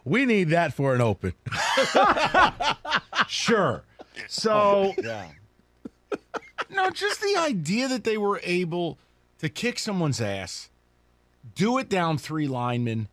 we need that for an open. Sure. So, Yeah. no, just the idea that they were able to kick someone's ass, do it down 3 linemen,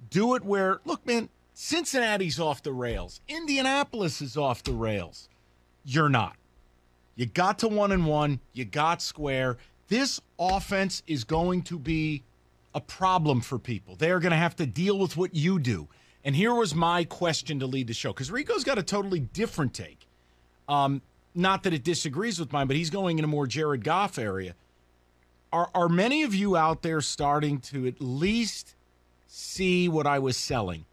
do it where, look, man, Cincinnati's off the rails. Indianapolis is off the rails. You're not. You got to 1-1. You got square. This offense is going to be a problem for people. They are going to have to deal with what you do. And here was my question to lead the show, because Rico's got a totally different take. Not that it disagrees with mine, but he's going in a more Jared Goff area. Are many of you out there starting to at least see what I was selling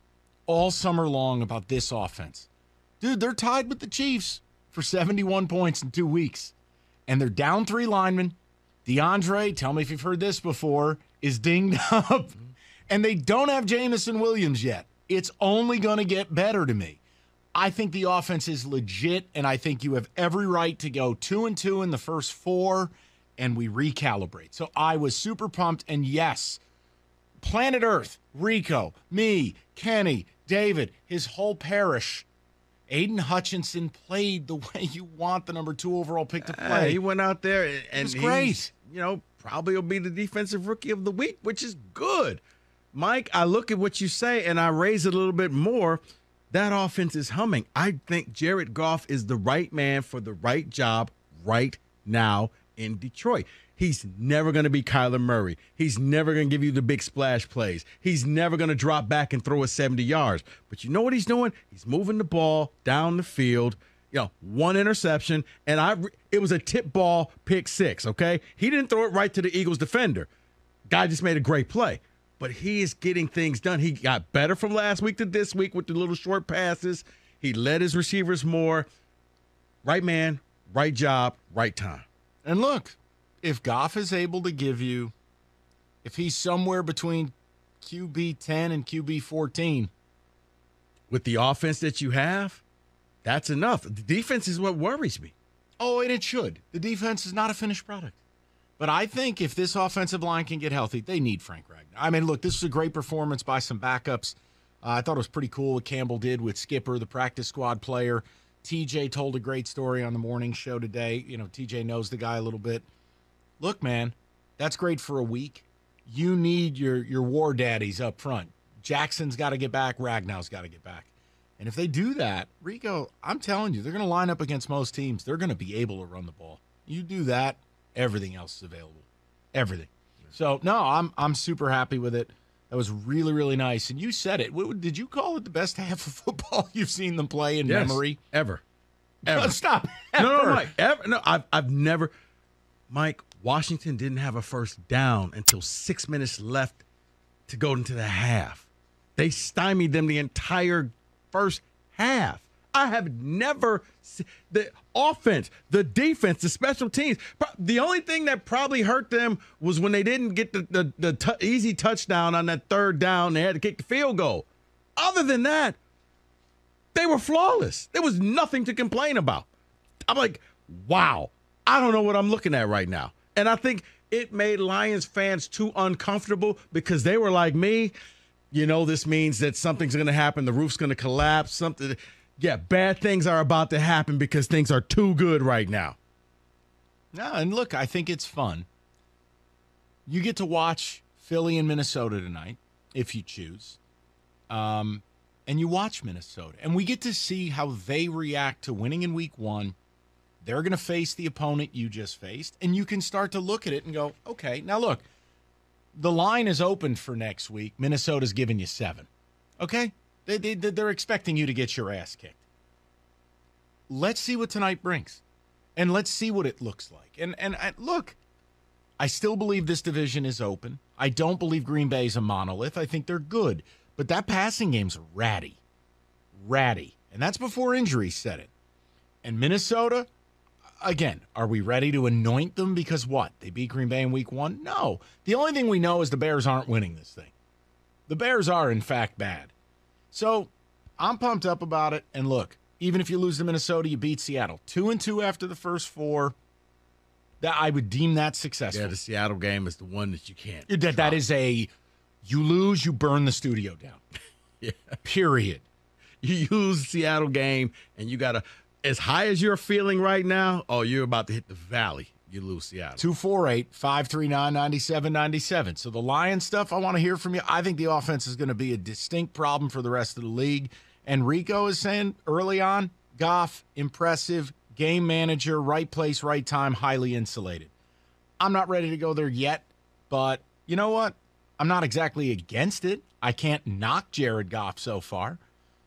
all summer long about this offense? Dude, they're tied with the Chiefs for 71 points in 2 weeks. And they're down 3 linemen. DeAndre, tell me if you've heard this before, is dinged up. And they don't have Jamison Williams yet. It's only going to get better to me. I think the offense is legit, and I think you have every right to go 2-2 in the first 4, and we recalibrate. So I was super pumped, and yes, planet Earth, Rico, me, Kenny, David, his whole parish, Aiden Hutchinson played the way you want the number 2 overall pick to play. He went out there, and was great. Probably will be the defensive rookie of the week, which is good. Mike, I look at what you say, and I raise it a little bit more. That offense is humming. I think Jared Goff is the right man for the right job right now in Detroit. He's never going to be Kyler Murray. He's never going to give you the big splash plays. He's never going to drop back and throw it 70 yards. But you know what he's doing? He's moving the ball down the field. 1 interception, and it was a tip ball pick 6, okay? He didn't throw it right to the Eagles defender. Guy just made a great play. But he is getting things done. He got better from last week to this week with the little short passes. He led his receivers more. Right man, right job, right time. And look, if Goff is able to give you, if he's somewhere between QB 10 and QB 14. With the offense that you have, that's enough. The defense is what worries me. Oh, and it should. The defense is not a finished product. But I think if this offensive line can get healthy, they need Frank Ragnar. I mean, look, this is a great performance by some backups. I thought it was pretty cool what Campbell did with Skipper, the practice squad player. TJ told a great story on the morning show today. TJ knows the guy a little bit. Look, man, that's great for a week. You need your war daddies up front. Jackson's got to get back. Ragnow's got to get back. And if they do that, Rico, I'm telling you, they're going to line up against most teams. They're going to be able to run the ball. You do that, everything else is available. Everything. So, no, I'm super happy with it. That was really, really nice. And you said it. Did you call it the best half of football you've seen them play in memory? Ever. No, stop. Ever. No, Mike. Ever. No, I've never. Mike, Washington didn't have a first down until 6 minutes left to go into the half. They stymied them the entire first half. I have never seen the offense, the defense, the special teams. The only thing that probably hurt them was when they didn't get the easy touchdown on that third down. They had to kick the field goal. Other than that, they were flawless. There was nothing to complain about. I'm like, wow, I don't know what I'm looking at right now. And I think it made Lions fans too uncomfortable because they were like me. This means that something's going to happen. The roof's going to collapse. Something. Yeah, bad things are about to happen because things are too good right now. No, and look, I think it's fun. You get to watch Philly and Minnesota tonight, if you choose. And you watch Minnesota. And we get to see how they react to winning in week 1. They're going to face the opponent you just faced. And you can start to look at it and go, okay, now look, the line is open for next week. Minnesota's giving you 7. Okay? They're expecting you to get your ass kicked. Let's see what tonight brings. And let's see what it looks like. And look, I still believe this division is open. I don't believe Green Bay is a monolith. I think they're good. But that passing game's ratty. Ratty. And that's before injuries set it. And Minnesota, again, are we ready to anoint them because what? They beat Green Bay in week 1? No. The only thing we know is the Bears aren't winning this thing. The Bears are, in fact, bad. So I'm pumped up about it. And look, even if you lose to Minnesota, you beat Seattle. 2-2 after the first 4. That I would deem that successful. Yeah, the Seattle game is the one that you can't. That is you lose, you burn the studio down. Yeah. Period. You lose the Seattle game, and you got to, as high as you're feeling right now, you're about to hit the valley. You lose Seattle. 248-539-9797. So the Lions stuff, I want to hear from you. I think the offense is going to be a distinct problem for the rest of the league. And Rico is saying early on, Goff, impressive, game manager, right place, right time, highly insulated. I'm not ready to go there yet, but you know what? I'm not exactly against it. I can't knock Jared Goff so far.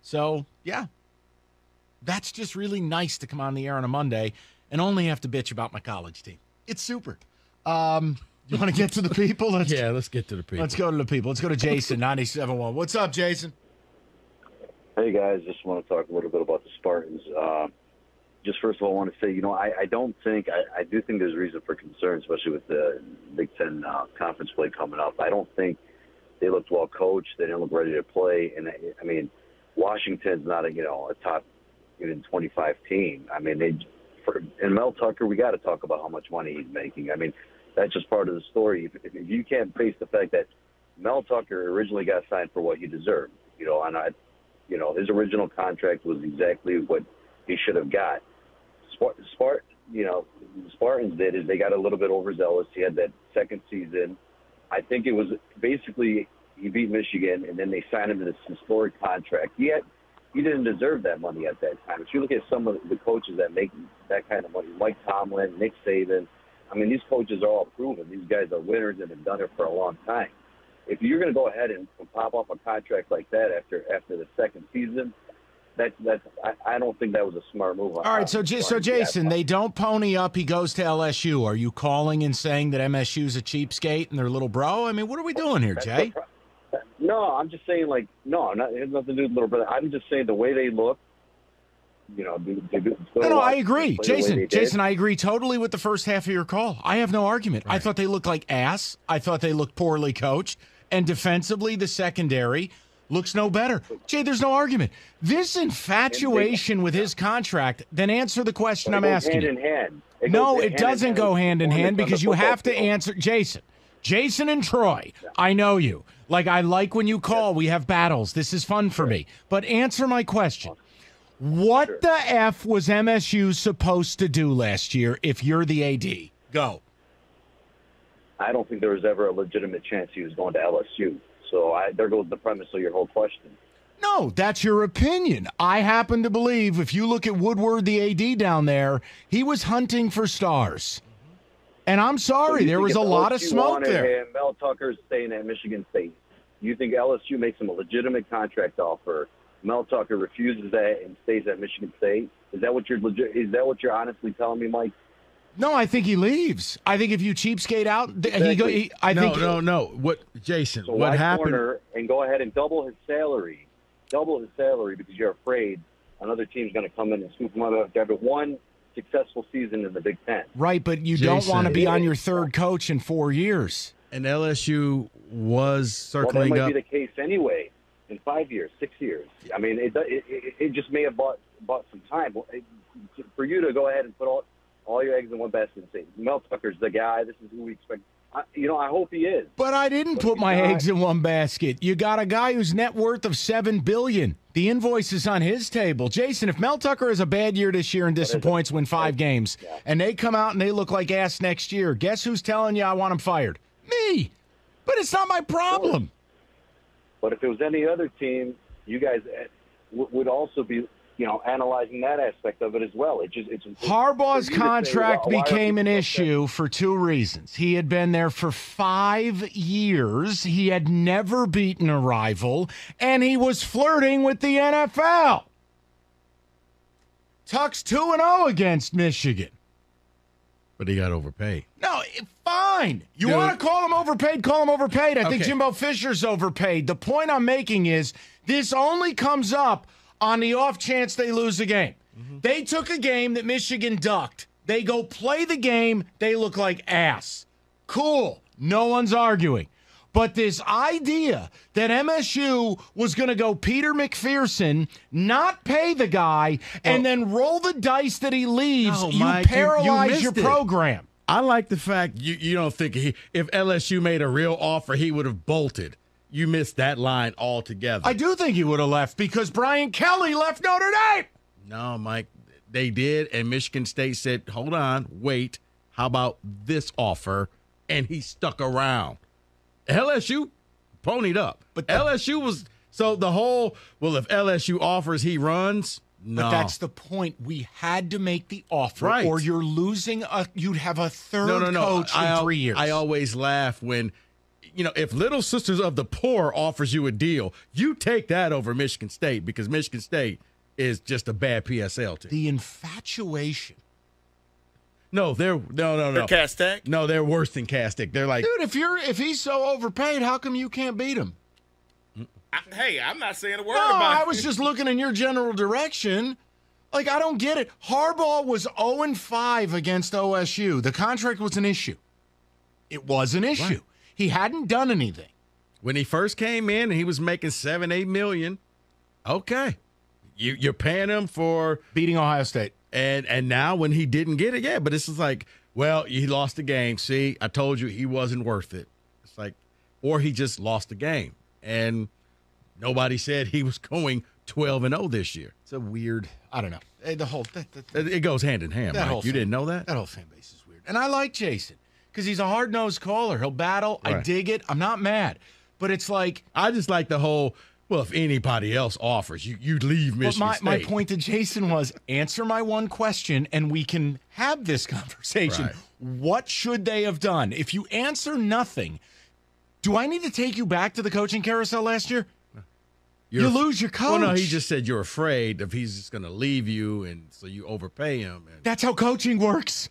So, yeah, that's just really nice to come on the air on a Monday and only have to bitch about my college team. It's super. You want to get to the people? Let's get to the people. Let's go to the people. Let's go to Jason, 97.1. What's up, Jason? Hey, guys. Just want to talk a little bit about the Spartans. Just first of all, I want to say, I do think there's reason for concern, especially with the Big Ten conference play coming up. I don't think they looked well coached. They didn't look ready to play. And, I mean, Washington's not a top even 25 team. I mean, and Mel Tucker, we got to talk about how much money he's making. I mean, that's just part of the story. If you can't face the fact that Mel Tucker originally got signed for what he deserved, and his original contract was exactly what he should have got. The Spartans did is they got a little bit overzealous. He had that second season. I think it was basically he beat Michigan, and then they signed him to this historic contract. He didn't deserve that money at that time. If you look at some of the coaches that make that kind of money, Mike Tomlin, Nick Saban, I mean, these coaches are all proven. These guys are winners and have done it for a long time. If you're going to go ahead and pop off a contract like that after the second season, I don't think that was a smart move. All right, so Jason, they don't pony up. He goes to LSU. Are you calling and saying that MSU's a cheapskate and their little bro? I mean, what are we doing here, Jay? No, I'm just saying, it has nothing to do with little brother. I'm just saying the way they look, I agree. Jason, I agree totally with the first half of your call. I have no argument. Right. I thought they looked like ass. I thought they looked poorly coached. And defensively, the secondary looks no better. Jay, there's no argument. This infatuation with his contract, then answer the question I'm asking. Hand in hand. No, it doesn't go hand in hand because you have to answer. Jason and Troy, I know you. I like when you call. We have battles. This is fun for me. But answer my question. What the F was MSU supposed to do last year if you're the AD? Go. I don't think there was ever a legitimate chance he was going to LSU. So there goes the premise of your whole question. No, that's your opinion. I happen to believe if you look at Woodward, the AD down there, he was hunting for stars. And I'm sorry, there was a lot of smoke there. And Mel Tucker's staying at Michigan State. You think LSU makes him a legitimate contract offer? Mel Tucker refuses that and stays at Michigan State. Is that what you're honestly telling me, Mike? No, I think he leaves. I think if you cheapskate out, No. What, Jason? So what happened? Corner and go ahead and double his salary because you're afraid another team's going to come in and scoop him up after one successful season in the Big Ten. Right, but you don't want to be on your third coach in 4 years. And LSU was circling up. Well, that might be the case anyway in 5 years, 6 years. I mean, it just may have bought some time for you to go ahead and put all your eggs in one basket and say, Mel Tucker's the guy. This is who we expect. I hope he is. But I didn't put my eggs in one basket. You got a guy whose net worth of $7 billion. The invoice is on his table. Jason, if Mel Tucker has a bad year this year and disappoints, win 5 games, and they come out and they look like ass next year, guess who's telling you I want him fired? Me. But it's not my problem. But if it was any other team, you guys would also be analyzing that aspect of it as well. Harbaugh's contract became an issue for 2 reasons. He had been there for 5 years. He had never beaten a rival, and he was flirting with the NFL. Tuck's 2-0 against Michigan. But he got overpaid. No, fine. You want to call him overpaid? Call him overpaid. I think Jimbo Fisher's overpaid. The point I'm making is this only comes up on the off chance they lose a game. Mm-hmm. They took a game that Michigan ducked. They go play the game. They look like ass. Cool. No one's arguing. But this idea that MSU was going to go Peter McPherson, not pay the guy, and then roll the dice that he leaves, Mike, paralyze your program. I like the fact you don't think if LSU made a real offer, he would have bolted. you missed that line altogether. I do think he would have left because Brian Kelly left Notre Dame. No, Mike, they did, and Michigan State said, hold on, wait, how about this offer? And he stuck around. LSU ponied up. But LSU was, so the whole, well, if LSU offers, he runs. No. But that's the point. We had to make the offer, Right. or you're losing. You'd have a third coach in 3 years. I always laugh when, if Little Sisters of the Poor offers you a deal, you take that over Michigan State because Michigan State is just a bad PSL team. The infatuation. No, they're Castec? No, they're worse than Castec. They're like, Dude, if he's so overpaid, how come you can't beat him? Hey, I'm not saying a word No, about I it. was just looking in your general direction. Like, I don't get it. Harbaugh was 0-5 against OSU. The contract was an issue. It was an issue. Right. He hadn't done anything. when he first came in and he was making $7-8 million, okay, you're paying him for Beating Ohio State. and now when he didn't get it, yeah, but this is like, well, he lost the game. See, I told you he wasn't worth it. It's like, or he just lost the game, and nobody said he was going 12-0 this year. It's a weird, I don't know. The whole It goes hand in hand, That Mike. whole You thing. didn't know that? That whole fan base is weird. And I like Jason because he's a hard-nosed caller. He'll battle. I Right. dig it. I'm not mad. But it's like, I just like the whole, well, if anybody else offers, you'd leave Michigan State. my point to Jason was answer my one question and we can have this conversation. Right. What should they have done? If you answer nothing, do I need to take you back to the coaching carousel last year? You lose your coach. Well, no, he just said you're afraid if he's just going to leave you, and so you overpay him. And That's how coaching works.